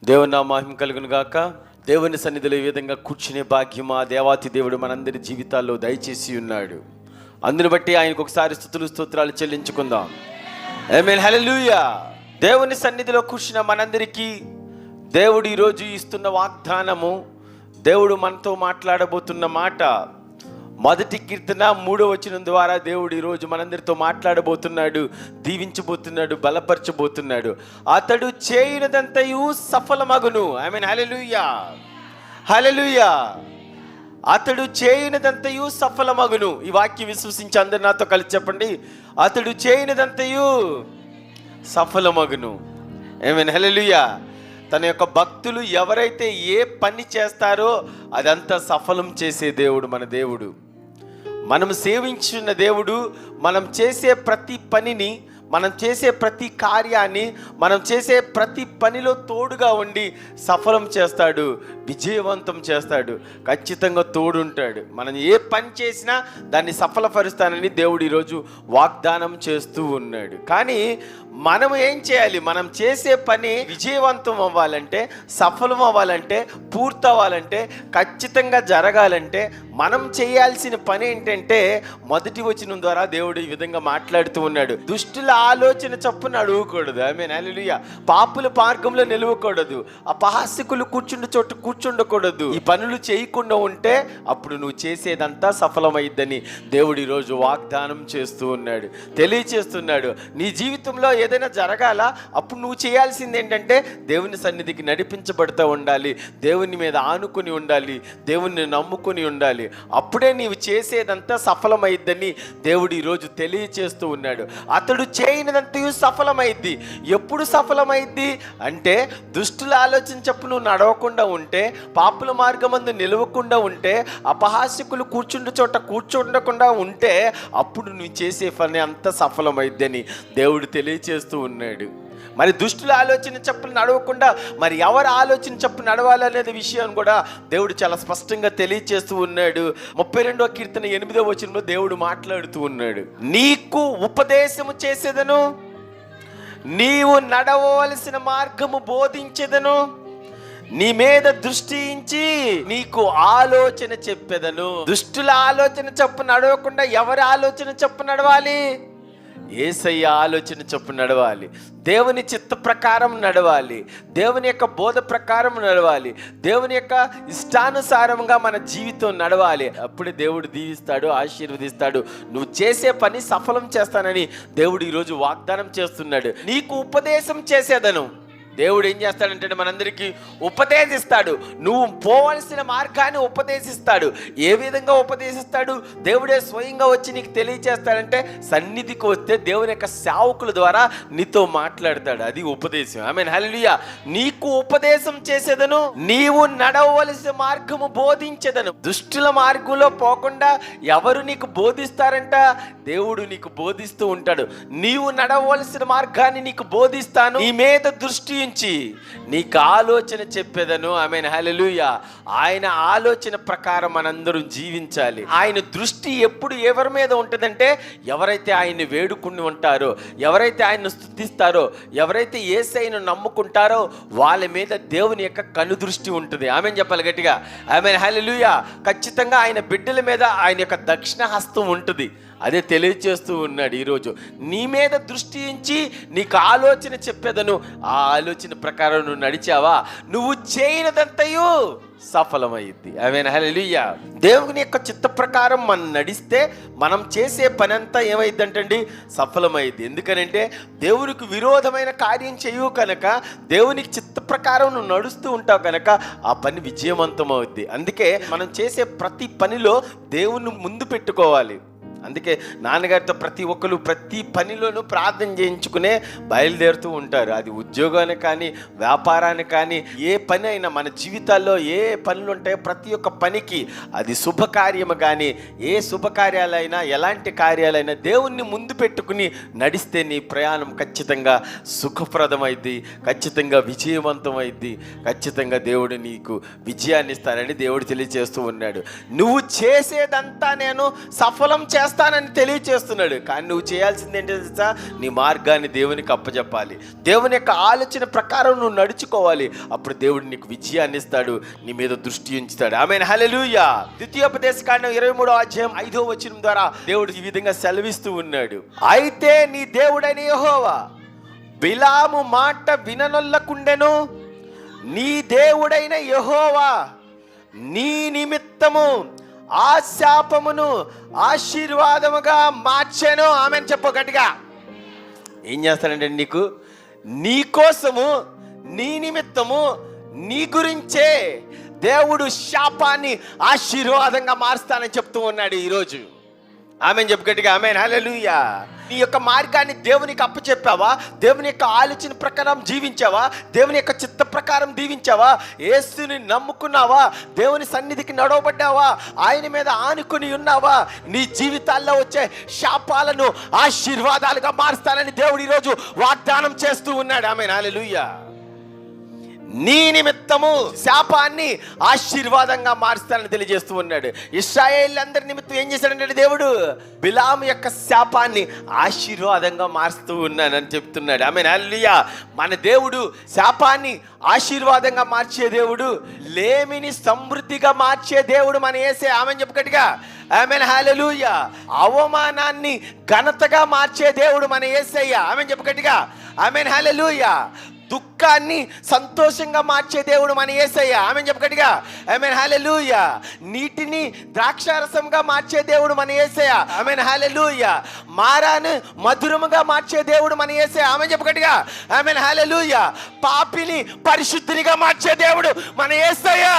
దేవుని నా మహిమ కలుగును గాక. దేవుని సన్నిధిలో ఈ విధంగా కూర్చునే భాగ్యం ఆ దేవాతి దేవుడు మనందరి జీవితాల్లో దయచేసి ఉన్నాడు. అందుని బట్టి ఆయనకు ఒకసారి స్తుతులు స్తోత్రాలు చెల్లించుకుందాం. ఆమేన్, హల్లెలూయా. దేవుని సన్నిధిలో కూర్చున్న మనందరికీ దేవుడు ఈరోజు ఇస్తున్న వాగ్దానము, దేవుడు మనతో మాట్లాడబోతున్న మాట, మొదటి కీర్తన 3వ వచనం ద్వారా దేవుడు ఈరోజు మనందరితో మాట్లాడబోతున్నాడు, దీవించబోతున్నాడు, బలపరచబోతున్నాడు. అతడు చేయనిదంతయు సఫలమగును. ఆమేన్, హల్లెలూయా, హల్లెలూయా. అతడు చేయనిదంతయు సఫలమగును. ఈ వాక్యం విశ్వసించి అందరు నాతో కలిసి చెప్పండి, అతడు చేయనిదంతయు సఫలమగును. ఆమేన్, హల్లెలూయా. తన యొక్క భక్తులు ఎవరైతే ఏ పని చేస్తారో అదంతా సఫలం చేసే దేవుడు మన దేవుడు. మనం సేవించిన దేవుడు మనం చేసే ప్రతి పనిని, మనం చేసే ప్రతి కార్యాన్ని, మనం చేసే ప్రతి పనిలో తోడుగా ఉండి సఫలం చేస్తాడు, విజయవంతం చేస్తాడు, ఖచ్చితంగా తోడుంటాడు. మనం ఏ పని చేసినా దాన్ని సఫలపరుస్తానని దేవుడు ఈరోజు వాగ్దానం చేస్తూ ఉన్నాడు. కానీ మనం ఏం చేయాలి? మనం చేసే పని విజయవంతం అవ్వాలంటే, సఫలం అవ్వాలంటే, పూర్తవ్వాలంటే, ఖచ్చితంగా జరగాలంటే మనం చేయాల్సిన పని ఏంటంటే, మొదటి వచనం ద్వారా దేవుడు ఈ విధంగా మాట్లాడుతూ ఉన్నాడు. దుష్టుల ఆలోచన చొప్పున అడుగుకూడదు. ఆమేన్, హల్లెలూయా. పాపుల మార్గంలో నిలవకూడదు, అపహాస్యకులు కూర్చుండే చోటు కూర్చుండకూడదు. ఈ పనులు చేయకుండా ఉంటే అప్పుడు నువ్వు చేసేదంతా సఫలమైద్దని దేవుడు ఈరోజు వాగ్దానం చేస్తూ ఉన్నాడు, తెలియచేస్తున్నాడు. నీ జీవితంలో ఏదైనా జరగాల, అప్పుడు నువ్వు చేయాల్సింది ఏంటంటే దేవుని సన్నిధికి నడిపించబడుతూ ఉండాలి, దేవుని మీద ఆనుకుని ఉండాలి, దేవుణ్ణి నమ్ముకుని ఉండాలి. అప్పుడే నీవు చేసేదంతా సఫలమైద్దని దేవుడు ఈరోజు తెలియచేస్తూ ఉన్నాడు. అతడు చేయనిదంతయు సఫలమైద్ది. ఎప్పుడు సఫలమైద్ది అంటే, దుష్టుల ఆలోచన చెప్పు నువ్వు నడవకుండా ఉంటే, పాపుల మార్గమందు నిలవకుండా ఉంటే, అపహాస్యకులు కూర్చుండే చోట కూర్చుండకుండా ఉంటే, అప్పుడు నువ్వు చేసే పని అంతా సఫలమైద్దని దేవుడు తెలియచేస్తూ ఉన్నాడు. మరి దుష్టుల ఆలోచన చప్పున నడవకుండా మరి ఎవరి ఆలోచన చప్పున నడవాలనేది విషయం కూడా దేవుడు చాలా స్పష్టంగా తెలియచేస్తూ ఉన్నాడు. 32వ కీర్తన 8వ వచనంలో దేవుడు మాట్లాడుతూ ఉన్నాడు. నీకు ఉపదేశము చేసేదను, నీవు నడవవలసిన మార్గము బోధించేదను, నీ మీద దృష్టి ఉంచి నీకు ఆలోచన చెప్పేదను. దుష్టుల ఆలోచన చొప్పున నడవకుండా ఎవరి ఆలోచన చొప్పున నడవాలి? యేసయ్య ఆలోచన చొప్పున నడవాలి, దేవుని చిత్త ప్రకారం నడవాలి, దేవుని యొక్క బోధ ప్రకారం నడవాలి, దేవుని యొక్క ఇష్టానుసారంగా మన జీవితం నడవాలి. అప్పుడే దేవుడు దీవిస్తాడు, ఆశీర్వదిస్తాడు. నువ్వు చేసే పని సఫలం చేస్తానని దేవుడు ఈరోజు వాగ్దానం చేస్తున్నాడు. నీకు ఉపదేశం చేసేదను. దేవుడు ఏం చేస్తాడంటే మనందరికీ ఉపదేశిస్తాడు. నువ్వు పోవలసిన మార్గాన్ని ఉపదేశిస్తాడు. ఏ విధంగా ఉపదేశిస్తాడు? దేవుడే స్వయంగా వచ్చి నీకు తెలియచేస్తాడంటే, సన్నిధికి వస్తే దేవుని యొక్క సేవకుల ద్వారా నీతో మాట్లాడతాడు. అది ఉపదేశం. ఆమేన్, హల్లెలూయా. నీకు ఉపదేశం చేసేదను, నీవు నడవవలసిన మార్గము బోధించేదను. దుష్టుల మార్గంలో పోకుండా ఎవరు నీకు బోధిస్తారంట? దేవుడు నీకు బోధిస్తూ ఉంటాడు. నీవు నడవవలసిన మార్గాన్ని నీకు బోధిస్తాను, నీ మీద దృష్టి నీకు ఆలోచన చెప్పేదను. ఆమేన్, హల్లెలూయా. ఆయన ఆలోచన ప్రకారం మనందరం జీవించాలి. ఆయన దృష్టి ఎప్పుడు ఎవరి మీద ఉంటుందంటే, ఎవరైతే ఆయన్ని వేడుకుని ఉంటారో, ఎవరైతే ఆయన్ను స్తుతిస్తారో, ఎవరైతే యేసయ్యను నమ్ముకుంటారో వాళ్ళ మీద దేవుని యొక్క కనుదృష్టి ఉంటుంది. ఆమేన్ చెప్పాలి గట్టిగా. ఆమేన్, హల్లెలూయా. ఖచ్చితంగా ఆయన బిడ్డల మీద ఆయన యొక్క దక్షిణ హస్తం ఉంటుంది. అదే తెలియచేస్తూ ఉన్నాడు ఈరోజు. నీ మీద దృష్టి ఉంచి నీకు ఆలోచన చెప్పేదను. ఆ ఆలోచన ప్రకారం నువ్వు నడిచావా, నువ్వు చేయనిదంతయు సఫలమైద్ది. ఆమేన్, హల్లెలూయా. దేవుని యొక్క చిత్త ప్రకారం మనం నడిస్తే మనం చేసే పని అంతా ఏమైందంటండి? సఫలమైద్ది. ఎందుకనంటే దేవునికి విరోధమైన కార్యం చేయవు కనుక, దేవునికి చిత్త ప్రకారం నువ్వు నడుస్తూ ఉంటావు కనుక ఆ పని విజయవంతం అవుద్ది. అందుకే మనం చేసే ప్రతి పనిలో దేవుని ముందు పెట్టుకోవాలి. అందుకే నాన్నగారితో ప్రతి ఒక్కరు ప్రతి పనిలోనూ ప్రార్థన చేయించుకునే బయలుదేరుతూ ఉంటారు. అది ఉద్యోగానికి కానీ, వ్యాపారానికి కానీ, ఏ పని అయినా మన జీవితాల్లో ఏ పనులు ఉంటాయో ప్రతి ఒక్క పనికి, అది శుభకార్యము కానీ ఏ శుభకార్యాలైనా, ఎలాంటి కార్యాలైనా దేవుణ్ణి ముందు పెట్టుకుని నడిస్తే నీ ప్రయాణం ఖచ్చితంగా సుఖప్రదమైద్ది, ఖచ్చితంగా విజయవంతమైద్ది, ఖచ్చితంగా దేవుడు నీకు విజయాన్ని ఇస్తానని దేవుడు తెలియజేస్తూ ఉన్నాడు. నువ్వు చేసేదంతా నేను సఫలం చేస్తాను చేస్తానని తెలియచేస్తున్నాడు. కానీ నువ్వు చేయాల్సింది ఏంటో తెలుసా? నీ మార్గాన్ని దేవునికి అప్పచెప్పాలి. దేవుని యొక్క ఆలోచన ప్రకారం నువ్వు నడుచుకోవాలి. అప్పుడు దేవుడు నీకు విజయాన్ని ఇస్తాడు, నీ మీద దృష్టి ఉంచుతాడు. ఆమేన్, హల్లెలూయా. ద్వితీయోపదేశకాండం 23వ అధ్యాయం 5వ వచనం ద్వారా దేవుడు ఈ విధంగా సెలవిస్తూ ఉన్నాడు. అయితే నీ దేవుడైన యెహోవా బిలాము మాట విననొల్లకుండెను. నీ దేవుడైన యెహోవా నీ నిమిత్తము ఆ శాపమును ఆశీర్వాదముగా మార్చెను. ఆమెను చెప్పు గట్టిగా. ఏం చేస్తాడంటే నీ కోసము, నీ నిమిత్తము, నీ గురించే దేవుడు శాపాన్ని ఆశీర్వాదంగా మారుస్తానని చెప్తూ ఉన్నాడు ఈరోజు. ఆమెను చెప్పు గట్టిగా. ఆమేన్, హల్లెలూయా. నీ యొక్క మార్గాన్ని దేవునికి అప్పచెప్పావా? దేవుని యొక్క ఆలోచన ప్రకారం జీవించావా? దేవుని యొక్క చిత్త ప్రకారం దీవించావా? యేసుని నమ్ముకున్నావా? దేవుని సన్నిధికి నడవబడ్డావా? ఆయన మీద ఆనుకుని ఉన్నావా? నీ జీవితాల్లో వచ్చే శాపాలను ఆశీర్వాదాలుగా మారుస్తానని దేవుడు ఈరోజు వాగ్దానం చేస్తూ ఉన్నాడు. ఆమేన్, హల్లెలూయా. నీ నిమిత్తము శాపాన్ని ఆశీర్వాదంగా మారుస్తానని తెలియజేస్తూ ఉన్నాడు. ఇశ్రాయేలీయులందరి నిమిత్తం ఏం చేశాడంటే దేవుడు బిలాము యొక్క శాపాన్ని ఆశీర్వాదంగా మారుస్తూ ఉన్నానని చెప్తున్నాడు. ఆమేన్, హల్లెలూయా. మన దేవుడు శాపాన్ని ఆశీర్వాదంగా మార్చే దేవుడు, లేమిని సమృద్ధిగా మార్చే దేవుడు మన యేసే. ఆమేన్ చెప్పు గట్టిగా. ఆమేన్, హల్లెలూయా. అవమానాన్ని ఘనతగా మార్చే దేవుడు మన యేసయ్య. ఆమేన్ చెప్పు గట్టిగా. ఆమేన్, హల్లెలూయా. దుఃఖాన్ని సంతోషంగా మార్చే దేవుడు మన యేసయ్య. ఆమేన్ చెప్పు గట్టిగా. ఆమేన్, హల్లెలూయా. నీటిని ద్రాక్షారసంగా మార్చే దేవుడు మన యేసయ్య. ఆమేన్, హల్లెలూయా. మారాను మధురముగా మార్చే దేవుడు మన యేసయ్య. ఆమేన్ చెప్పు గట్టిగా. ఆమేన్, హల్లెలూయా. పాపిని పరిశుద్ధినిగా మార్చే దేవుడు మన యేసయ్య.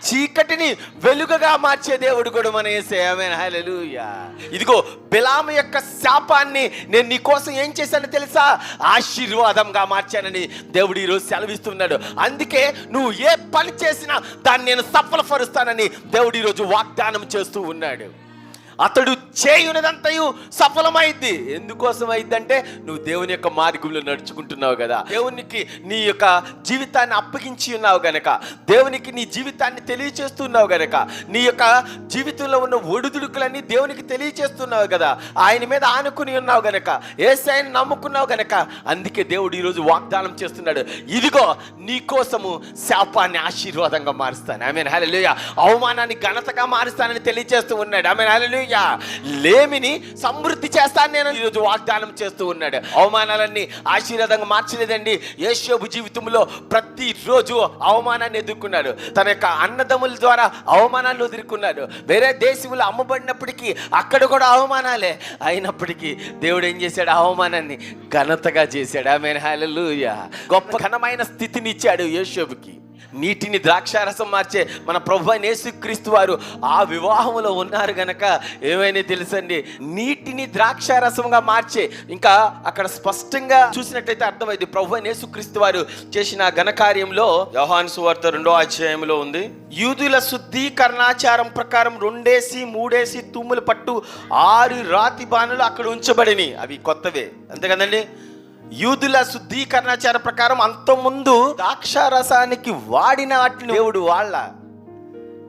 చీకటిని వెలుగుగా మార్చే దేవుడు కూడా మన యేసయ్య. ఆమేన్, హల్లెలూయా. ఇదిగో బిలాము యొక్క శాపాన్ని నేను నీ కోసం ఏం చేశానో తెలుసా? ఆశీర్వాదంగా మార్చానని దేవుడు ఈరోజు సెలవిస్తున్నాడు. అందుకే నువ్వు ఏ పని చేసినా దాన్ని నేను సఫలపరుస్తానని దేవుడు ఈరోజు వాగ్దానం చేస్తూ ఉన్నాడు. అతడు చేయునదంతయు సఫలమైద్ది. ఎందుకోసం అయిద్దంటే నువ్వు దేవుని యొక్క మార్గంలో నడుచుకుంటున్నావు కదా, దేవునికి నీ యొక్క జీవితాన్ని అప్పగించి ఉన్నావు గనక, దేవునికి నీ జీవితాన్ని తెలియచేస్తున్నావు గనక, నీ యొక్క జీవితంలో ఉన్న ఒడిదుడుకులన్నీ దేవునికి తెలియచేస్తున్నావు కదా, ఆయన మీద ఆనుకుని ఉన్నావు గనక, యేసయ్యను నమ్ముకున్నావు గనక, అందుకే దేవుడు ఈరోజు వాగ్దానం చేస్తున్నాడు. ఇదిగో నీ కోసము శాపాన్ని ఆశీర్వాదంగా మారుస్తాను. ఆమేన్, హల్లెలూయా. అవమానాన్ని ఘనతగా మారుస్తానని తెలియచేస్తూ ఉన్నాడు. ఆమేన్, హల్లెలూయా. లేమిని సమృద్ధి చేస్తాను నేను ఈరోజు వాగ్దానం చేస్తూ ఉన్నాడు. అవమానాలన్నీ ఆశీర్వాదంగా మార్చలేదండి. యోసేపు జీవితంలో ప్రతిరోజు అవమానాన్ని ఎదుర్కొన్నాడు. తన యొక్క అన్నదమ్ముల ద్వారా అవమానాన్ని ఎదుర్కొన్నాడు. వేరే దేశంలో అమ్మబడినప్పటికీ అక్కడ కూడా అవమానాలే అయినప్పటికీ దేవుడు ఏం చేశాడు? అవమానాన్ని ఘనతగా చేశాడు. ఆమేన్, హల్లెలూయా. గొప్ప ఘనమైన స్థితిని ఇచ్చాడు యోసేపుకి. నీటిని ద్రాక్షారసం మార్చే మన ప్రభువైన యేసుక్రీస్తు వారు ఆ వివాహంలో ఉన్నారు గనక ఏమైనా తెలుసండి, నీటిని ద్రాక్షారసంగా మార్చే, ఇంకా అక్కడ స్పష్టంగా చూసినట్టయితే అర్థమైంది ప్రభువైన యేసుక్రీస్తు వారు చేసిన ఘనకార్యంలో యోహాను సువార్త 2వ అధ్యాయంలో ఉంది. యూదుల శుద్ధీకరణాచారం ప్రకారం 2-3 తుమ్ములు పట్టు 6 రాతి బాణలు అక్కడ ఉంచబడిని. అవి కొత్తవే, అంతే కదండి. యూదుల శుద్ధీకరణాచార ప్రకారం అంతకుముందు ద్రాక్షారసానికి వాడిన వాటిని దేవుడు వాళ్ళ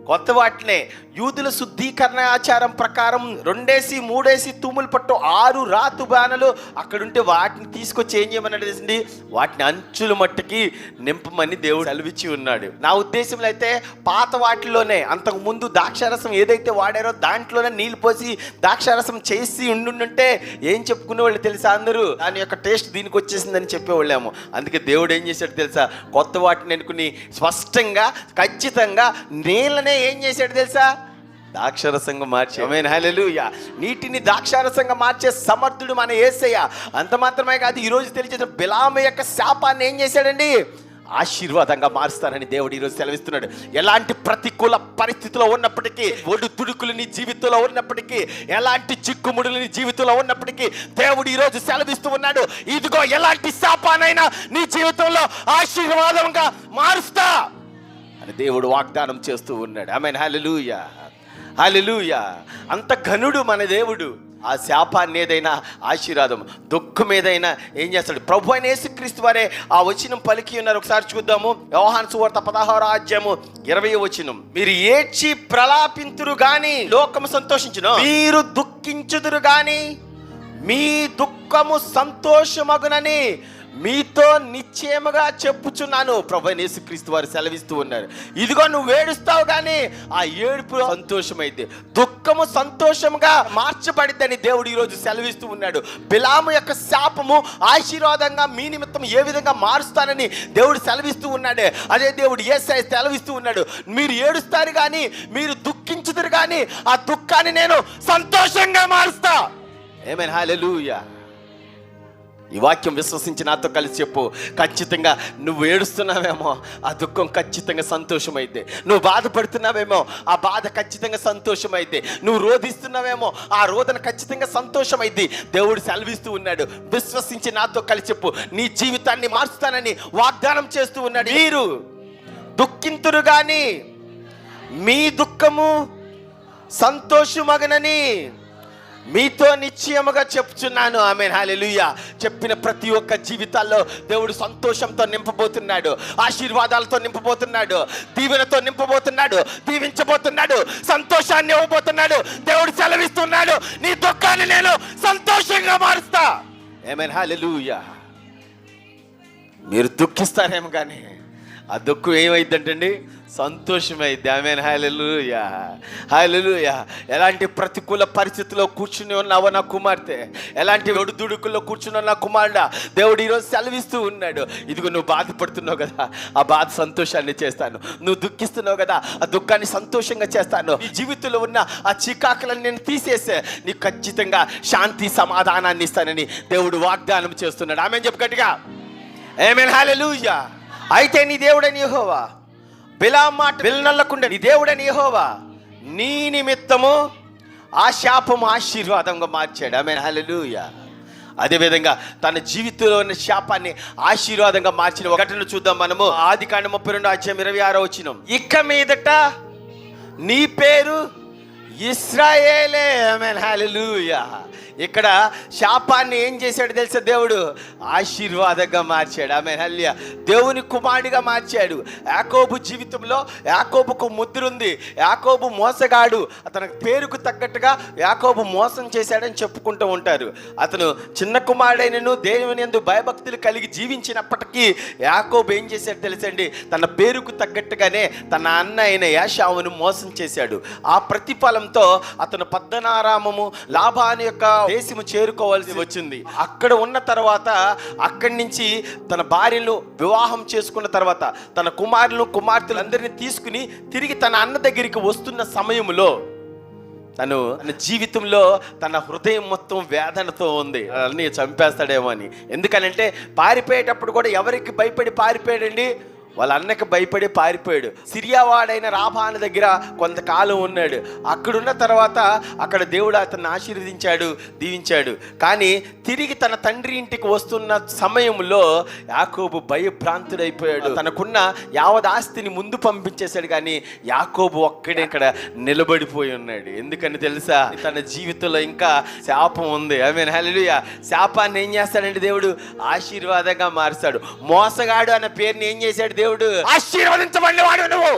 కొత్త వాటినే యూదుల శుద్ధీకరణ ఆచారం ప్రకారం 2-3 తుమ్ములు పట్టు 6 రాతు బాణలు అక్కడుంటే వాటిని తీసుకొచ్చి ఏం చేయమన్నాడు? వాటిని అంచుల మట్టుకి నింపమని దేవుడు సెలవిచ్చి ఉన్నాడు. నా ఉద్దేశంలో అయితే పాత వాటిలోనే అంతకు ముందు ద్రాక్షారసం ఏదైతే వాడారో దాంట్లోనే నీళ్ళు పోసి ద్రాక్షారసం చేసి ఉండుంటే ఏం చెప్పుకునే వాళ్ళు తెలుసా? అందరూ దాని యొక్క టేస్ట్ దీనికి వచ్చేసిందని చెప్పేవాళ్ళేమో. అందుకే దేవుడు ఏం చేశాడు తెలుసా? కొత్త వాటిని ఎన్నుకుని స్పష్టంగా ఖచ్చితంగా నీళ్ళనే ఏం చేశాడు తెలుసా? ద్రాక్షారసంగా మార్చే. ఆమేన్, హల్లెలూయా. నీటిని ద్రాక్షారసంగా మార్చే సమర్థుడు మన యేసయ్య. అంత మాత్రమే కాదు, ఈరోజు తెలియజేసిన బిలాము యొక్క శాపాన్ని ఏం చేశాడండి? ఆశీర్వాదంగా మారుస్తానని దేవుడు ఈరోజు సెలవిస్తున్నాడు. ఎలాంటి ప్రతికూల పరిస్థితుల్లో ఉన్నప్పటికీ, ఒడుదుడుకులు నీ జీవితంలో ఉన్నప్పటికీ, ఎలాంటి చిక్కుముడులు నీ జీవితంలో ఉన్నప్పటికీ దేవుడు ఈరోజు సెలవిస్తూ ఉన్నాడు. ఇదిగో ఎలాంటి శాపానైనా నీ జీవితంలో ఆశీర్వాదంగా మారుస్తా అని దేవుడు వాగ్దానం చేస్తూ ఉన్నాడు. ఆమేన్, హల్లెలూయా, హల్లెలూయా. అంత ఘనుడు మన దేవుడు, ఆ శాపాన్ని ఏదైనా ఆశీర్వాదం, దుఃఖం ఏదైనా ఏం చేస్తాడు? ప్రభు అయిన యేసుక్రీస్తు వారే ఆ వచనం పలికి ఉన్నారు. ఒకసారి చూద్దాము. యోహాను సువార్త 16:20. మీరు ఏడ్చి ప్రలాపింతురు గాని లోకము సంతోషించును, మీరు దుఃఖించుదురు గాని మీ దుఃఖము సంతోషమగునని మీతో నిశ్చయముగా చెప్పుచున్నాను. ప్రభు అయిన యేసుక్రీస్తు వారు సెలవిస్తూ ఉన్నారు. ఇదిగో నువ్వు ఏడుస్తావు కానీ ఆ ఏడుపు సంతోషమైంది, దుఃఖము సంతోషముగా మార్చబడిద్దని దేవుడు ఈరోజు సెలవిస్తూ ఉన్నాడు. బిలాము యొక్క శాపము ఆశీర్వాదంగా మీ నిమిత్తం ఏ విధంగా మారుస్తానని దేవుడు సెలవిస్తూ ఉన్నాడే, అదే దేవుడు యేసయ్య సెలవిస్తూ ఉన్నాడు. మీరు ఏడుస్తారు కానీ, మీరు దుఃఖించుదురు కానీ ఆ దుఃఖాన్ని నేను సంతోషంగా మారుస్తా. ఆమేన్, హల్లెలూయా. ఈ వాక్యం విశ్వసించి నాతో కలిసి చెప్పు. ఖచ్చితంగా నువ్వు ఏడుస్తున్నావేమో, ఆ దుఃఖం ఖచ్చితంగా సంతోషమైతే. నువ్వు బాధపడుతున్నావేమో, ఆ బాధ ఖచ్చితంగా సంతోషమైతే. నువ్వు రోధిస్తున్నావేమో, ఆ రోదన ఖచ్చితంగా సంతోషమైంది. దేవుడు సెలవిస్తూ ఉన్నాడు. విశ్వసించి నాతో కలిసి చెప్పు. నీ జీవితాన్ని మార్చుతానని వాగ్దానం చేస్తూ ఉన్నాడు. మీరు దుఃఖింతురు గాని మీ దుఃఖము సంతోషమగనని మీతో నిశ్చయముగా చెప్తున్నాను. ఆమేన్, హల్లెలూయా. చెప్పిన ప్రతి ఒక్క జీవితాల్లో దేవుడు సంతోషంతో నింపబోతున్నాడు, ఆశీర్వాదాలతో నింపబోతున్నాడు, దీవెనతో నింపబోతున్నాడు, దీవించబోతున్నాడు, సంతోషాన్ని ఇవ్వబోతున్నాడు. దేవుడు సెలవిస్తున్నాడు, నీ దుఃఖాన్ని నేను సంతోషంగా మారుస్తా. ఆమేన్, హల్లెలూయా. మీరు దుఃఖిస్తారేమో కానీ ఆ దుఃఖం ఏమైందంటండి? సంతోషమైంది. ఆమేన్, హల్లెలూయా, హల్లెలూయా. ఎలాంటి ప్రతికూల పరిస్థితిలో కూర్చుని ఉన్నావో నా కుమార్తె, ఎలాంటి ఒడిదుడుకుల్లో కూర్చుని ఉన్న కుమారుడా, దేవుడు ఈరోజు సెలవిస్తూ ఉన్నాడు. ఇదిగో నువ్వు బాధపడుతున్నావు కదా, ఆ బాధ సంతోషాన్ని చేస్తాను. నువ్వు దుఃఖిస్తున్నావు కదా, ఆ దుఃఖాన్ని సంతోషంగా చేస్తాను. నీ జీవితంలో ఉన్న ఆ చికాకులను నేను తీసేసే నీకు ఖచ్చితంగా శాంతి సమాధానాన్ని ఇస్తానని దేవుడు వాగ్దానం చేస్తున్నాడు. ఆమేన్ చెప్పు గట్టిగా. ఆమేన్, హల్లెలూయా. అయితే నీ దేవుడని యెహోవా బిలాము మాట విననల్లకుండా నీ దేవుడని యెహోవా నీ నిమిత్తము ఆ శాపము ఆశీర్వాదంగా మార్చాడు. ఆమేన్, హల్లెలూయా. అదేవిధంగా తన జీవితంలో ఉన్న శాపాన్ని ఆశీర్వాదంగా మార్చిన ఘటన చూద్దాం మనము. ఆదికాండం 32:26. ఇక మీదట నీ పేరు ఇశ్రాయేలే. ఆమేన్, హల్లెలూయా. ఇక్కడ శాపాన్ని ఏం చేశాడు తెలుసా? దేవుడు ఆశీర్వాదంగా మార్చాడు. ఆమేన్, హల్లెలూయా. దేవుని కుమారుడిగా మార్చాడు. యాకోబు జీవితంలో యాకోబుకు ముద్ర ఉంది. యాకోబు మోసగాడు, అతని పేరుకు తగ్గట్టుగా యాకోబు మోసం చేశాడని చెప్పుకుంటూ ఉంటారు. అతను చిన్న కుమారుడైనను దేవుని యందు భయభక్తులు కలిగి జీవించినప్పటికీ యాకోబు ఏం చేశాడు తెలుసండి? తన పేరుకు తగ్గట్టుగానే తన అన్న అయిన యాషావును మోసం చేశాడు. ఆ ప్రతిఫలంతో అతను పద్దనారామము లాబాను యొక్క దేశము చేరుకోవాల్సి వచ్చింది. అక్కడ ఉన్న తర్వాత అక్కడి నుంచి తన భార్యను వివాహం చేసుకున్న తర్వాత తన కుమార్తెలందరినీ తీసుకుని తిరిగి తన అన్న దగ్గరికి వస్తున్న సమయంలో తన జీవితంలో తన హృదయం మొత్తం వేదనతో ఉంది. అన్నీ చంపేస్తాడేమో అని. ఎందుకనంటే పారిపోయేటప్పుడు కూడా ఎవరికి భయపడి పారిపోయాడండి? వాళ్ళ అన్నకి భయపడి పారిపోయాడు. సిరియావాడైన రాబాను దగ్గర కొంతకాలం ఉన్నాడు. అక్కడున్న తర్వాత అక్కడ దేవుడు అతన్ని ఆశీర్వదించాడు, దీవించాడు. కానీ తిరిగి తన తండ్రి ఇంటికి వస్తున్న సమయంలో యాకోబు భయభ్రాంతుడైపోయాడు. తనకున్న యావత్ ఆస్తిని ముందు పంపించేశాడు, కానీ యాకోబు ఒక్కడే ఇక్కడ నిలబడిపోయి ఉన్నాడు. ఎందుకని తెలుసా? తన జీవితంలో ఇంకా శాపం ఉంది. ఆమేన్, హల్లెలూయా. శాపాన్ని ఏం చేస్తాడంటే దేవుడు ఆశీర్వాదంగా మారుస్తాడు. మోసగాడు అన్న పేరుని ఏం చేశాడు దేవుడు? ఆశీర్వదించబడినవాడు నువ్వు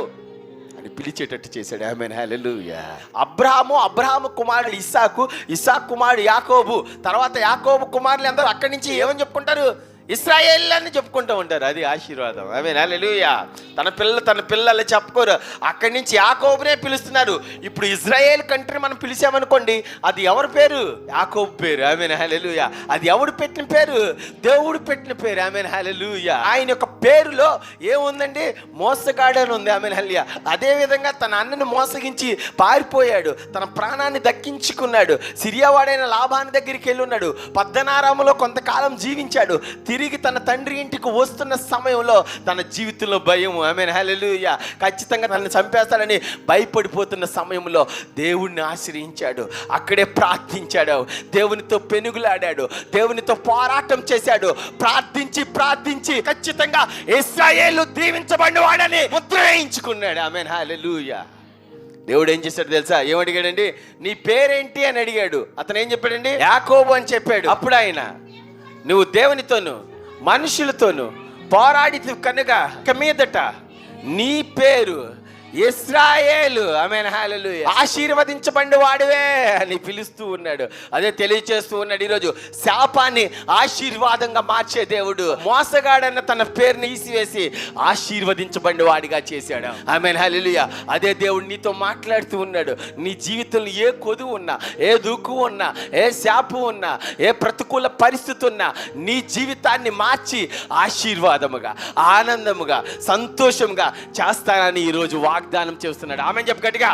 అని పిలిచేటట్టు చేశాడు. ఆమేన్, హల్లెలూయా. అబ్రహాము కుమారుడు ఇస్సాకు కుమారుడు యాకోబు, తర్వాత యాకోబు కుమారులు అందరూ అక్కడి నుంచి ఏమని చెప్పుకుంటారు? ఇశ్రాయేల్ అని చెప్పుకుంటూ ఉంటారు. అది ఆశీర్వాదం. ఆమేన్, హల్లెలూయా. తన పిల్లలు చెప్పుకోరు. అక్కడి నుంచి యాకోబునే పిలుస్తున్నారు. ఇప్పుడు ఇజ్రాయేల్ కంట్రీ మనం పిలిచామనుకోండి, అది ఎవరి పేరు? యాకోబు పేరు. ఆమేన్, హల్లెలూయా. అది ఎవడు పెట్టిన పేరు? దేవుడు పెట్టిన పేరు. ఆమేన్, హల్లెలూయా. ఆయన యొక్క పేరులో ఏముందండి? మోసగాడు అని ఉంది. ఆమేన్, హల్లెలూయా. అదేవిధంగా తన అన్నను మోసగించి పారిపోయాడు, తన ప్రాణాన్ని దక్కించుకున్నాడు. సిరియావాడైన లాబాను దగ్గరికి వెళ్ళి ఉన్నాడు. పద్దనారాములో కొంతకాలం జీవించాడు. తిరిగి తన తండ్రి ఇంటికి వస్తున్న సమయంలో తన జీవితంలో భయం. ఆమేన్, హల్లెలూయా. ఖచ్చితంగా తనని చంపేస్తాడని భయపడిపోతున్న సమయంలో దేవుణ్ణి ఆశ్రయించాడు. అక్కడే ప్రార్థించాడు, దేవునితో పెనుగులాడాడు, దేవునితో పోరాటం చేశాడు. ప్రార్థించి ఖచ్చితంగా ఇశ్రాయేలు దీవించబడిన వాడని ముద్ర వేయించుకున్నాడు. ఆమేన్, హల్లెలూయా. దేవుడు ఏం చేశాడు తెలుసా? ఏమడిగాడండి? నీ పేరేంటి అని అడిగాడు. అతను ఏం చెప్పాడండి? యాకోబు అని చెప్పాడు. అప్పుడు ఆయన, నువ్వు దేవునితోను మనుషులతోను పోరాడి కనుక ఇక మీదట నీ పేరు ఇశ్రాయేలు, ఆమేన్, హల్లెలూయా, ఆశీర్వదించబడిన వాడివే అని పిలుస్తూ ఉన్నాడు. అదే తెలియచేస్తూ ఉన్నాడు. ఈరోజు శాపాన్ని ఆశీర్వాదంగా మార్చే దేవుడు మోసగాడన్న తన పేరుని తీసివేసి ఆశీర్వదించబడిన వాడిగా చేశాడు. ఆమేన్, హల్లెలూయా. అదే దేవుడు నీతో మాట్లాడుతూ ఉన్నాడు. నీ జీవితంలో ఏ కొదువు ఉన్నా, ఏ దుఃఖం ఉన్నా, ఏ శాపం ఉన్నా, ఏ ప్రతికూల పరిస్థితి ఉన్నా నీ జీవితాన్ని మార్చి ఆశీర్వాదముగా, ఆనందముగా, సంతోషంగా చేస్తానని ఈరోజు వాగ్దానం చేస్తున్నాడు. ఆమేన్ చెప్పు గట్టిగా.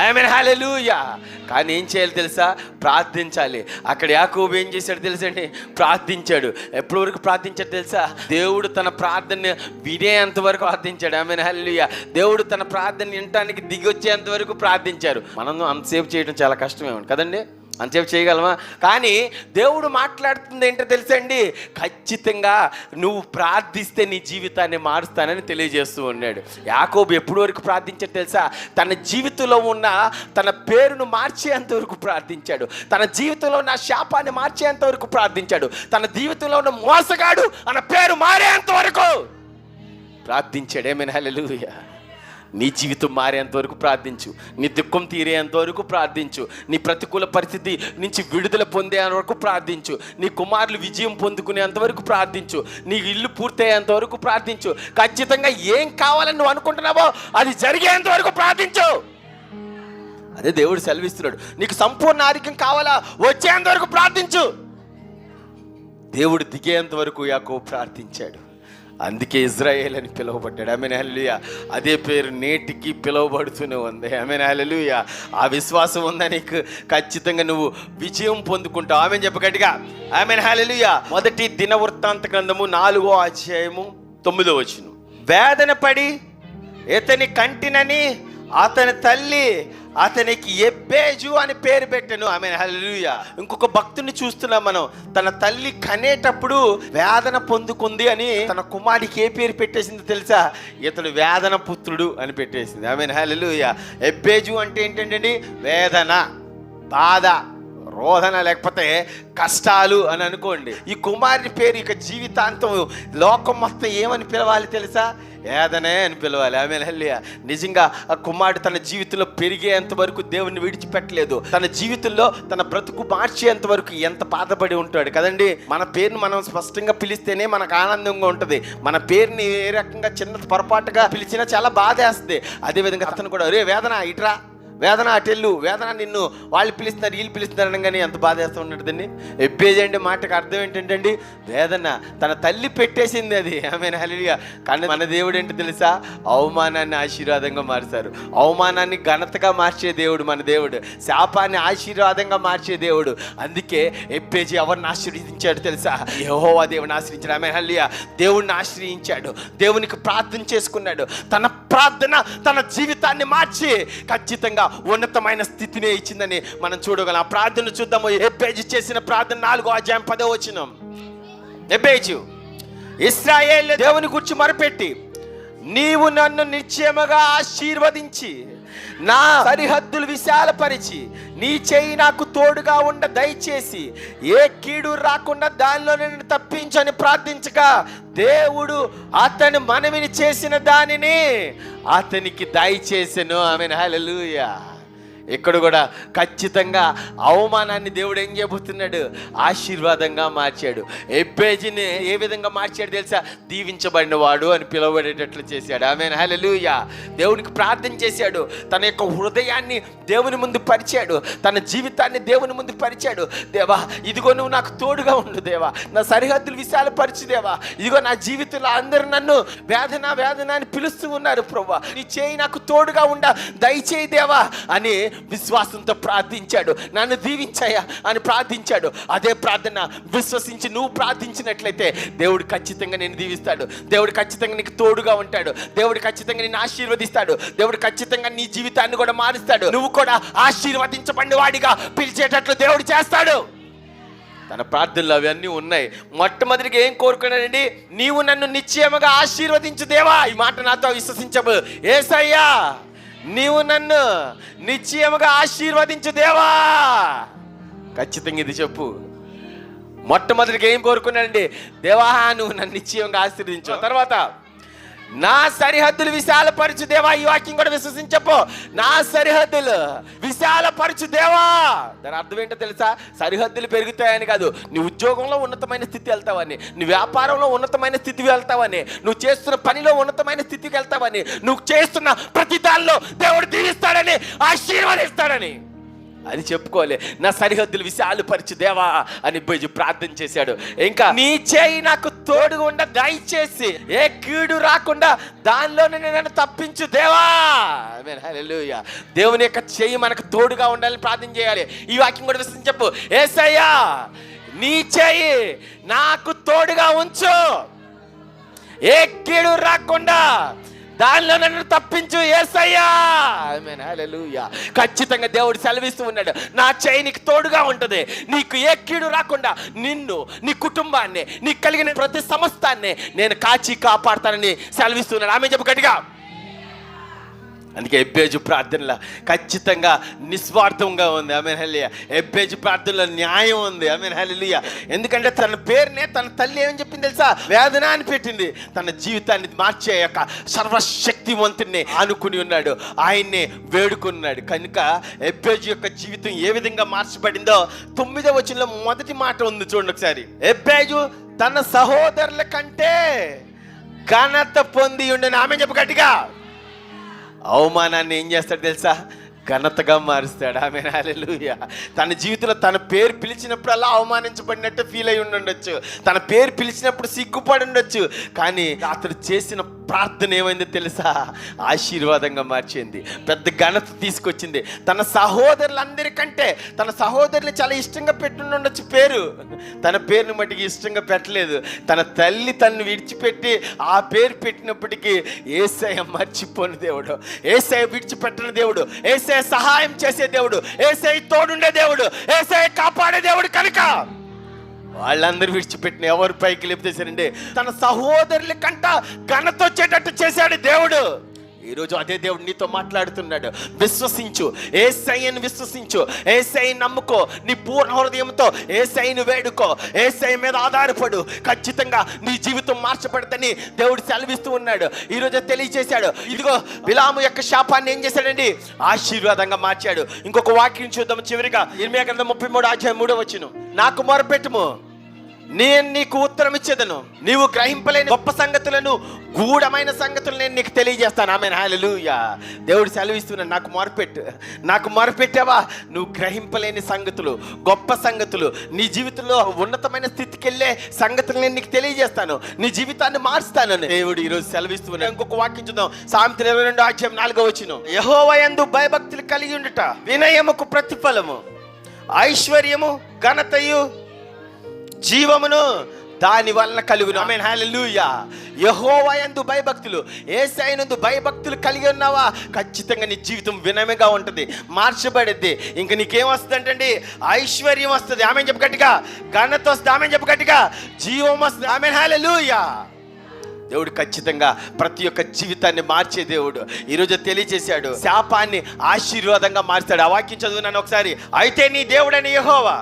ఆమేన్, హల్లెలూయా. కానీ ఏం చేయాలి తెలుసా? ప్రార్థించాలి. అక్కడ యాకోబు ఏం చేశాడు తెలుసండి? ప్రార్థించాడు. ఎప్పటి వరకు ప్రార్థించాడు తెలుసా? దేవుడు తన ప్రార్థన వినేంత వరకు ప్రార్థించాడు. ఆమేన్, హల్లెలూయా. దేవుడు తన ప్రార్థన వినటానికి దిగి వచ్చేంత వరకు ప్రార్థించారు. మనం అంతసేపు చేయడం చాలా కష్టమేమో కదండి, అంతసేపు చేయగలమా? కానీ దేవుడు మాట్లాడుతుంది ఏంటో తెలుసండి? ఖచ్చితంగా నువ్వు ప్రార్థిస్తే నీ జీవితాన్ని మారుస్తానని తెలియజేస్తూ ఉన్నాడు. యాకోబు ఎప్పటి వరకు ప్రార్థించాడు తెలుసా? తన జీవితంలో ఉన్న తన పేరును మార్చేంత వరకు ప్రార్థించాడు. తన జీవితంలో ఉన్న శాపాన్ని మార్చేంత వరకు ప్రార్థించాడు. తన జీవితంలో ఉన్న మోసగాడు అన్న పేరు మారేంత వరకు ప్రార్థించాడు. ఆమేన్, హల్లెలూయా. నీ జీవితం మారేంత వరకు ప్రార్థించు. నీ దుఃఖం తీరేంత వరకు ప్రార్థించు. నీ ప్రతికూల పరిస్థితి నుంచి విడుదల పొందేంత వరకు ప్రార్థించు. నీ కుమారులు విజయం పొందుకునేంత వరకు ప్రార్థించు. నీ ఇల్లు పూర్తయ్యేంత వరకు ప్రార్థించు. ఖచ్చితంగా ఏం కావాలని నువ్వు అనుకుంటున్నావో అది జరిగేంత వరకు ప్రార్థించు. అదే దేవుడు సెలవిస్తున్నాడు. నీకు సంపూర్ణ ఆరోగ్యం కావాలా? వచ్చేంత వరకు ప్రార్థించు. దేవుడు దిగేంత వరకు యాకోబు ప్రార్థించాడు. అందుకే ఇజ్రాయేల్ అని పిలువబడ్డాడు. ఆమేన్, హల్లెలూయా. అదే పేరు నేటికి పిలువబడుతూనే ఉంది. ఆమేన్, హల్లెలూయా. ఆ విశ్వాసం ఉందా నీకు? ఖచ్చితంగా నువ్వు విజయం పొందుకుంటావు. ఆమేన్ చెప్పు గట్టిగా. ఆమేన్, హల్లెలూయా. మొదటి దినవృత్తాంత గ్రంథము 4వ అధ్యాయము 9వ వచనం. వేదన పడి ఇతని కంటినని అతని తల్లి అతనికి ఎబ్బేజు అని పేరు పెట్టాను. ఆమేన్, హల్లెలూయా. ఇంకొక భక్తుని చూస్తున్నాం మనం. తన తల్లి కనేటప్పుడు వేదన పొందుకుంది అని తన కుమారుడికి ఏ పేరు పెట్టేసింది తెలుసా? ఇతడు వేదన పుత్రుడు అని పెట్టేసింది. ఆమేన్, హల్లెలూయా. ఎబ్బేజు అంటే ఏంటండి? వేదన, బాధ, రోదన, లేకపోతే కష్టాలు అని అనుకోండి. ఈ కుమారుని పేరు ఇక జీవితాంతం లోకం మొత్తం ఏమని పిలవాలి తెలుసా? వేదనే అని పిలవాలి. ఆమేన్, హల్లెలూయా. నిజంగా ఆ కుమారుడు తన జీవితంలో పెరిగేంత వరకు దేవుణ్ణి విడిచిపెట్టలేదు. తన జీవితంలో తన బ్రతుకు మార్చేంత వరకు ఎంత బాధపడి ఉంటాడు కదండి. మన పేరుని మనం స్పష్టంగా పిలిస్తేనే మనకు ఆనందంగా ఉంటుంది. మన పేరుని ఏ రకంగా చిన్న పొరపాటుగా పిలిచినా చాలా బాధ వేస్తుంది. అదేవిధంగా అతను కూడా, రే వేదన ఇట్రా, వేదన అటెళ్ళు, వేదన నిన్ను వాళ్ళు పిలుస్తున్నారు వీళ్ళు పిలుస్తున్నారు అనగానే ఎంత బాధ వేస్తూ ఉన్నదండి. ఎబ్బేజీ అంటే మాటకు అర్థం ఏంటంటే వేదన. తన తల్లి పెట్టేసింది అది. ఆమేన్, హల్లెలూయా. కానీ మన దేవుడు ఏంటి తెలుసా? అవమానాన్ని ఆశీర్వాదంగా మార్చారు. అవమానాన్ని ఘనతగా మార్చే దేవుడు మన దేవుడు. శాపాన్ని ఆశీర్వాదంగా మార్చే దేవుడు. అందుకే ఎబ్బేజీ ఎవరిని ఆశ్రయించాడు తెలుసా? యెహోవా దేవుని ఆశ్రయించాడు. ఆమేన్, హల్లెలూయా. దేవుణ్ణి ఆశ్రయించాడు. దేవునికి ప్రార్థన చేసుకున్నాడు. తన ప్రార్థన తన జీవితాన్ని మార్చి ఖచ్చితంగా ఉన్నతమైన స్థితినే ఇచ్చిందని మనం చూడగలం. ఆ ప్రార్థన చూద్దాము. ఎబ్బేజు చేసిన ప్రార్థన 4వ అధ్యాయం 10వ వచనం. ఎబ్బేజు ఇశ్రాయేలు దేవుని గురించి మొరపెట్టి, నీవు నన్ను నిశ్చయముగా ఆశీర్వదించి నా సరిహద్దులు విశాలపరిచి నీ చేయి నాకు తోడుగా ఉండ దయచేసి ఏ కీడు రాకుండా దానిలో నేను తప్పించని ప్రార్థించగా దేవుడు అతని మనవిని చేసిన దానిని అతనికి దయచేసెను. ఆమేన్, హల్లెలూయా. ఇక్కడ కూడా ఖచ్చితంగా అవమానాన్ని దేవుడు ఏం చేయబోతున్నాడు? ఆశీర్వాదంగా మార్చాడు. ఎబ్బేజీని ఏ విధంగా మార్చాడు తెలుసా? దీవించబడిన వాడు అని పిలువబడేటట్లు చేశాడు. ఆమేన్, హల్లెలూయా. దేవునికి ప్రార్థన చేశాడు. తన యొక్క హృదయాన్ని దేవుని ముందు పరిచాడు. తన జీవితాన్ని దేవుని ముందు పరిచాడు. దేవా, ఇదిగో నువ్వు నాకు తోడుగా ఉండు దేవా. నా సరిహద్దులు విశాలపరిచి దేవా. ఇదిగో నా జీవితంలో అందరూ నన్ను వేదన వేదన అని పిలుస్తూ ఉన్నారు ప్రభువా. నీ చేయి నాకు తోడుగా ఉండ దయచేయి దేవా అని విశ్వాసంతో ప్రార్థించాడు. నన్ను దీవించాయా అని ప్రార్థించాడు. అదే ప్రార్థన విశ్వసించి నువ్వు ప్రార్థించినట్లయితే దేవుడు ఖచ్చితంగా నేను దీవిస్తాడు. దేవుడు ఖచ్చితంగా నీకు తోడుగా ఉంటాడు. దేవుడు ఖచ్చితంగా నిన్ను ఆశీర్వదిస్తాడు. దేవుడు ఖచ్చితంగా నీ జీవితాన్ని కూడా మారుస్తాడు. నువ్వు కూడా ఆశీర్వదించబడిన వాడిగా పిలిచేటట్లు దేవుడు చేస్తాడు. తన ప్రార్థనలు అవన్నీ ఉన్నాయి. మొట్టమొదటిగా ఏం కోరుకున్నాడండి? నీవు నన్ను నిశ్చయముగా ఆశీర్వదించు దేవా. ఈ మాట నాతో విశ్వసించవు. యేసయ్యా నీవు నన్ను నిశ్చయముగా ఆశీర్వదించు దేవా. ఖచ్చితంగా ఇది చెప్పు. మొట్టమొదటిగా ఏం కోరుకున్నాడండి? దేవా నువ్వు నన్ను నిశ్చయంగా ఆశీర్వదించు. తర్వాత నా సరిహద్దులు విశాలపరచు దేవా. ఈ వాక్యం కూడా విశ్వసించపో. నా సరిహద్దులు విశాలపరచు దేవా. దాని అర్థం ఏంటో తెలుసా? సరిహద్దులు పెరుగుతాయని కాదు, నీ ఉద్యోగంలో ఉన్నతమైన స్థితి వెళ్తావని, నీ వ్యాపారంలో ఉన్నతమైన స్థితికి వెళ్తావని, నువ్వు చేస్తున్న పనిలో ఉన్నతమైన స్థితికి వెళ్తావని, నువ్వు చేస్తున్న ప్రతి దానిలో దేవుడు దీవిస్తాడని, ఆశీర్వదిస్తాడని అది చెప్పుకోలే. నా సరిహద్దులు విశాలపరచు దేవా అని పోయి ప్రార్థన చేశాడు. ఇంకా నీ చేయి నాకు తోడుగా ఉండ దయచేసి ఏ కీడు రాకుండా దానిలోనే నన్ను తప్పించు దేవా. ఆమేన్, హల్లెలూయా. దేవుని యొక్క చేయి మనకు తోడుగా ఉండాలని ప్రార్థన చేయాలి. ఈ వాక్యం కూడా విశ్వసించి చెప్పు. యేసయ్యా నీ చేయి నాకు తోడుగా ఉంచు, ఏ కీడు రాకుండా దానిలో నన్ను తప్పించు యేసయ్యా. ఆమేన్, హల్లెలూయా. ఖచ్చితంగా దేవుడు సెలవిస్తూ ఉన్నాడు, నా చేయి నీకు తోడుగా ఉంటుంది, నీకు ఏ కీడు రాకుండా నిన్ను, నీ కుటుంబాన్ని, నీకు కలిగిన ప్రతి సమస్తాన్ని నేను కాచి కాపాడతానని సెలవిస్తున్నాడు. ఆమె చెప్పు గట్టిగా. అందుకే ఎబ్బేజు ప్రార్థనలో ఖచ్చితంగా నిస్వార్థంగా ఉంది. ఆమేన్, హల్లెలూయా. ఎబ్బేజు ప్రార్థనలో న్యాయం ఉంది. ఆమేన్, హల్లెలూయా. ఎందుకంటే తన పేరునే తన తల్లి ఏమని చెప్పింది తెలుసా? వేదన అని పెట్టింది. తన జీవితాన్ని మార్చే యొక్క సర్వశక్తివంతుడిని ఆనుకుని ఉన్నాడు, ఆయన్ని వేడుకున్నాడు. కనుక ఎబ్బేజు యొక్క జీవితం ఏ విధంగా మార్చబడిందో 9వ వచనంలో మొదటి మాట ఉంది చూడండి ఒకసారి. ఎబ్బేజు తన సహోదరుల కంటే ఘనత పొంది ఉండని. ఆమె చెప్పు గట్టిగా. అవమానాన్ని ఏం చేస్తాడు తెలుసా? ఘనతగా మారుస్తాడు. ఆమేన్, హల్లెలూయా. తన జీవితంలో తన పేరు పిలిచినప్పుడు అవమానించబడినట్టు ఫీల్ అయి ఉండొచ్చు, తన పేరు పిలిచినప్పుడు సిగ్గుపడి ఉండొచ్చు, కానీ అతడు చేసిన ప్రార్థన ఏమైందో తెలుసా? ఆశీర్వాదంగా మార్చింది, పెద్ద ఘనత తీసుకొచ్చింది. తన సహోదరులందరికంటే తన సహోదరుని చాలా ఇష్టంగా పెట్టుండొచ్చు పేరు, తన పేరుని మట్టికి ఇష్టంగా పెట్టలేదు. తన తల్లి తనను విడిచిపెట్టి ఆ పేరు పెట్టినప్పటికీ యేసయ్య మర్చిపోని దేవుడు, యేసయ్య విడిచిపెట్టని దేవుడు, యేసయ్య సహాయం చేసే దేవుడు, యేసయ్య తోడుండే దేవుడు, యేసయ్య కాపాడే దేవుడు. కనుక వాళ్ళందరూ విడిచిపెట్టిన ఎవరు పైకి లేపుతేసారండి? తన సహోదరుల కంట ఘనత వచ్చేటట్టు చేశాడు దేవుడు. ఈరోజు అదే దేవుడు నీతో మాట్లాడుతున్నాడు. విశ్వసించు, యేసయ్యను విశ్వసించు, యేసయ్యను నమ్ముకో, నీ పూర్ణ హృదయంతో యేసయ్యను వేడుకో, యేసయ్య మీద ఆధారపడు. ఖచ్చితంగా నీ జీవితం మార్చబడదని దేవుడు సెలవిస్తూ ఉన్నాడు. ఈరోజు తెలియజేశాడు. ఇదిగో బిలాము యొక్క శాపాన్ని ఏం చేశాడండి? ఆశీర్వాదంగా మార్చాడు. ఇంకొక వాక్యం చూద్దాం చివరిగా. ఇర్మీయా గ్రంథం 33:3 నాకు మొరపెట్టుము, నేను నీకు ఉత్తరం ఇచ్చేదను, నీవు గ్రహింపలేని గొప్ప సంగతులను, గూఢమైన సంగతులు నేను నీకు తెలియజేస్తాను. ఆమేన్, హల్లెలూయా. దేవుడు సెలవిస్తున్నాడు, నాకు మొరపెట్టావా? నువ్వు గ్రహింపలేని సంగతులు, గొప్ప సంగతులు, నీ జీవితంలో ఉన్నతమైన స్థితికి వెళ్ళే సంగతులు నేను నీకు తెలియజేస్తాను, నీ జీవితాన్ని మారుస్తానని దేవుడు ఈరోజు సెలవిస్తున్నాడు. ఇంకొక వాక్యం చూద్దాం. సామెతలు 22:4 యెహోవా యందు భయభక్తులు కలిగి ఉండుట వినయముకు ప్రతిఫలము, ఐశ్వర్యము, ఘనతయు, జీవమును దాని వలన కలుగును. ఆమేన్, హల్లెలూయా. యెహోవా యందు భయభక్తులు, యేసయ్యనందు భయభక్తులు కలిగి ఉన్నావా? ఖచ్చితంగా నీ జీవితం వినయంగా ఉంటుంది, మార్చబడిద్ది. ఇంక నీకేం వస్తుంది అంటే ఐశ్వర్యం వస్తుంది. ఆమేన్ చెప్పు గట్టిగా. ఘనత వస్తుంది. ఆమేన్ చెప్పు గట్టిగా. జీవం వస్తుంది. ఆమేన్, హల్లెలూయా. దేవుడు ఖచ్చితంగా ప్రతి ఒక్క జీవితాన్ని మార్చే దేవుడు. ఈరోజు తెలియజేశాడు, శాపాన్ని ఆశీర్వాదంగా మార్చాడు. ఆ వాక్యం చదువున్నాను ఒకసారి. అయితే నీ దేవుడని యెహోవా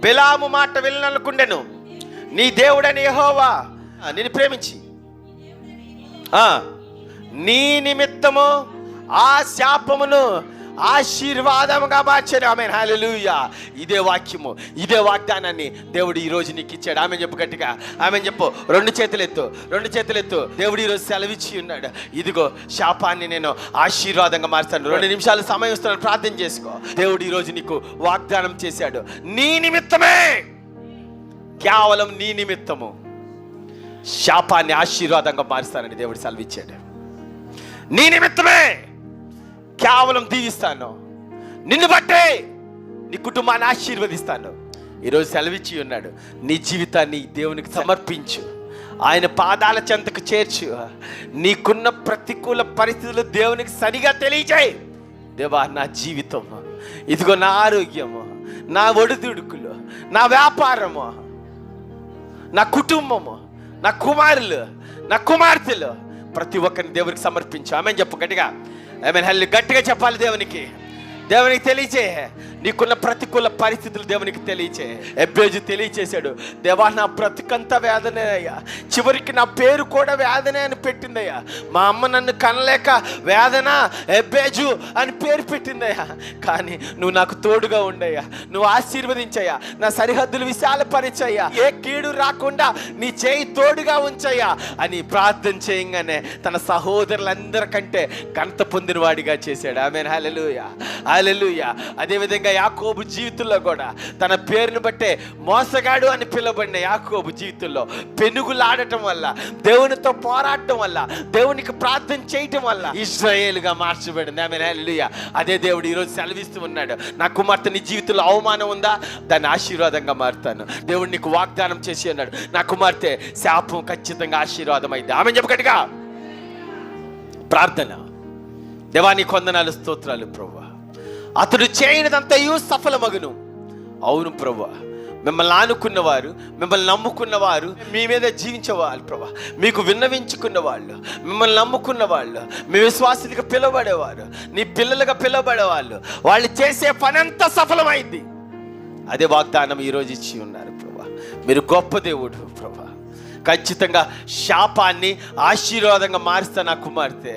బిలాము మాట విననుకుండెను, నీ దేవుడని యెహోవా నిన్ను ప్రేమించి నీ నిమిత్తము ఆ శాపమును ఆశీర్వాదముగా మార్చాడు. ఆమేన్, హల్లెలూయా. ఇదే వాక్యము, ఇదే వాగ్దానాన్ని దేవుడు ఈరోజు నీకు ఇచ్చాడు. ఆమె చెప్పు గట్టిగా. ఆమె చెప్పు. రెండు చేతులెత్తు. దేవుడు ఈరోజు సెలవిచ్చి ఉన్నాడు. ఇదిగో శాపాన్ని నేను ఆశీర్వాదంగా మార్చాను. 2 నిమిషాలు సమయం ఇస్తున్నాను, ప్రార్థన చేసుకో. దేవుడు ఈరోజు నీకు వాగ్దానం చేశాడు. నీ నిమిత్తమే, కేవలం నీ నిమిత్తము శాపాన్ని ఆశీర్వాదంగా మారుస్తానని దేవుడు సెలవిచ్చాడు. నీ నిమిత్తమే కేవలం దీవిస్తాను, నిన్ను బట్టే నీ కుటుంబాన్ని ఆశీర్వదిస్తాను. ఈరోజు సెలవిచ్చి ఉన్నాడు. నీ జీవితాన్ని దేవునికి సమర్పించు, ఆయన పాదాల చెంతకు చేర్చు. నీకున్న ప్రతికూల పరిస్థితులు దేవునికి సరిగా తెలియజేయి. దేవా, నా జీవితం, ఇదిగో నా ఆరోగ్యము, నా ఒడిదుడుకులు, నా వ్యాపారము, నా కుటుంబము, నా కుమారులు, నా కుమార్తెలు, ప్రతి ఒక్కరిని దేవునికి సమర్పించు. ఆమేన్ చెప్పు గట్టిగా. ఆమేన్. హల్లెలూయా. గట్టిగా చెప్పాలి దేవునికి. దేవునికి తెలియచే, నీకున్న ప్రతికూల పరిస్థితులు దేవునికి తెలియచే. ఎబ్బేజు తెలియచేశాడు, దేవా నా బ్రతుకంతా వేదనే అయ్యా, చివరికి నా పేరు కూడా వేదనే అని పెట్టిందయ్యా. మా అమ్మ నన్ను కనలేక వేదన ఎబ్బేజు అని పేరు పెట్టిందయ్యా, కానీ నువ్వు నాకు తోడుగా ఉండయ్యా, నువ్వు ఆశీర్వదించయ్యా, నా సరిహద్దులు విశాలపరిచయ్యా, ఏ కీడు రాకుండా నీ చేయి తోడుగా ఉంచయ్యా అని ప్రార్థన చేయగానే తన సహోదరులందరికంటే ఘనత పొందిన వాడిగా చేశాడు. ఆమేన్. హల్లెలూయా, హల్లెలూయా. అదేవిధంగా యాకోబు జీవితంలో కూడా తన పేరును బట్టే మోసగాడు అని పిలువబడిన యాకోబు జీవితంలో పెనుగులాడటం వల్ల, దేవునితో పోరాడటం వల్ల, దేవునికి ప్రార్థన చేయటం వల్ల ఇశ్రాయేలుగా మార్చబడింది. ఆమేన్. హల్లెలూయా. అదే దేవుడు ఈరోజు సెలవిస్తూ ఉన్నాడు, నా కుమార్తె నీ జీవితంలో అవమానం ఉందా, దాన్ని ఆశీర్వాదంగా మారుతాను. దేవుడు నీకు వాగ్దానం చేసి అన్నాడు, నా కుమార్తె శాపం ఖచ్చితంగా ఆశీర్వాదం అయింది. ఆమె చెప్పగట్టుగా ప్రార్థన. దేవా నీ కొందనాలు, స్తోత్రాలు ప్రభువా, అతడు చేయనిదంతయు సఫలమగును. అవును ప్రభువా, మిమ్మల్ని ఆనుకున్నవారు, మిమ్మల్ని నమ్ముకున్నవారు, మీ మీద జీవించేవాళ్ళు ప్రభా, మీకు విన్నవించుకున్న వాళ్ళు, మిమ్మల్ని నమ్ముకున్న వాళ్ళు, మీ విశ్వాసులుగా పిలువబడేవారు, నీ పిల్లలుగా పిలువబడేవాళ్ళు, వాళ్ళు చేసే పని అంతా సఫలమైంది. అదే వాగ్దానం ఈరోజు ఇచ్చి ఉన్నారు ప్రభా. మీరు గొప్ప దేవుడు ప్రభా. ఖచ్చితంగా శాపాన్ని ఆశీర్వాదంగా మారుస్తాను నా కుమార్తె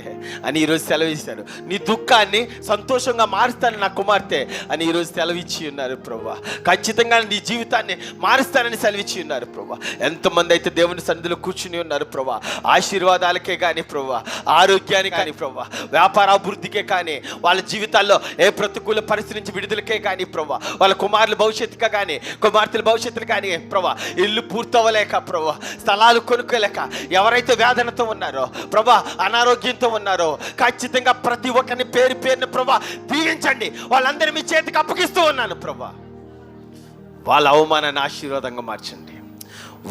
అని ఈరోజు సెలవిస్తారు. నీ దుఃఖాన్ని సంతోషంగా మారుస్తాను నా కుమార్తె అని ఈరోజు సెలవిచ్చి ఉన్నారు ప్రభా. ఖచ్చితంగా నీ జీవితాన్ని మారుస్తానని సెలవిచ్చి ఉన్నారు ప్రభా. ఎంతమంది అయితే దేవుని సన్నిధిలో కూర్చుని ఉన్నారు ప్రభా, ఆశీర్వాదాలకే కానీ ప్రభా, ఆరోగ్యానికి కానీ ప్రభా, వ్యాపారాభివృద్ధికే కానీ, వాళ్ళ జీవితాల్లో ఏ ప్రతికూల పరిస్థితి నుంచి విడుదలకే కానీ ప్రభా, వాళ్ళ కుమారుల భవిష్యత్తుగా కానీ, కుమార్తెల భవిష్యత్తులు కానీ ప్రభా, ఇల్లు పూర్తవ్వలేక ప్రభా, స్థలాలు కొనుక్కోలేక ఎవరైతే వేదనతో ఉన్నారో ప్రభా, అనారోగ్యంతో ఉన్నారో, ఖచ్చితంగా ప్రతి ఒక్కరిని పేరు పేరుని ప్రభా దీవించండి. వాళ్ళందరూ మీ చేతికి అప్పగిస్తూ ఉన్నాను ప్రభా. వాళ్ళ అవమానాన్ని ఆశీర్వాదంగా మార్చండి,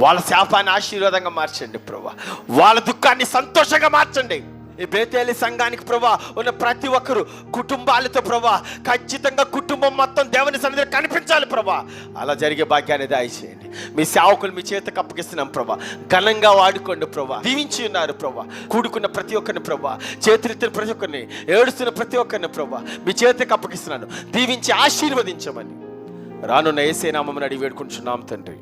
వాళ్ళ శాపాన్ని ఆశీర్వాదంగా మార్చండి ప్రభా, వాళ్ళ దుఃఖాన్ని సంతోషంగా మార్చండి. ఈ బేతేలి సంఘానికి ప్రభా ఉన్న ప్రతి ఒక్కరు కుటుంబాలతో ప్రభా, ఖచ్చితంగా కుటుంబం మొత్తం దేవుని సన్నిధిలో కనిపించాలి ప్రభా. అలా జరిగే భాగ్యాన్ని దయచేయండి. మీ సేవకులు మీ చేతికి అప్పగిస్తున్నాం ప్రభా, ఘనంగా వాడుకోండి ప్రభా. దీవించి ఉన్నారు ప్రభా, కూడుకున్న ప్రతి ఒక్కరిని ప్రభా, చేతులెత్తిన ప్రతి ఒక్కరిని, ఏడుస్తున్న ప్రతి ఒక్కరిని ప్రభా మీ చేతికి అప్పగిస్తున్నాను. దీవించి ఆశీర్వదించమని రానున్న యేసే నామమున అడిగి వేడుకుంటున్నాం తండ్రి.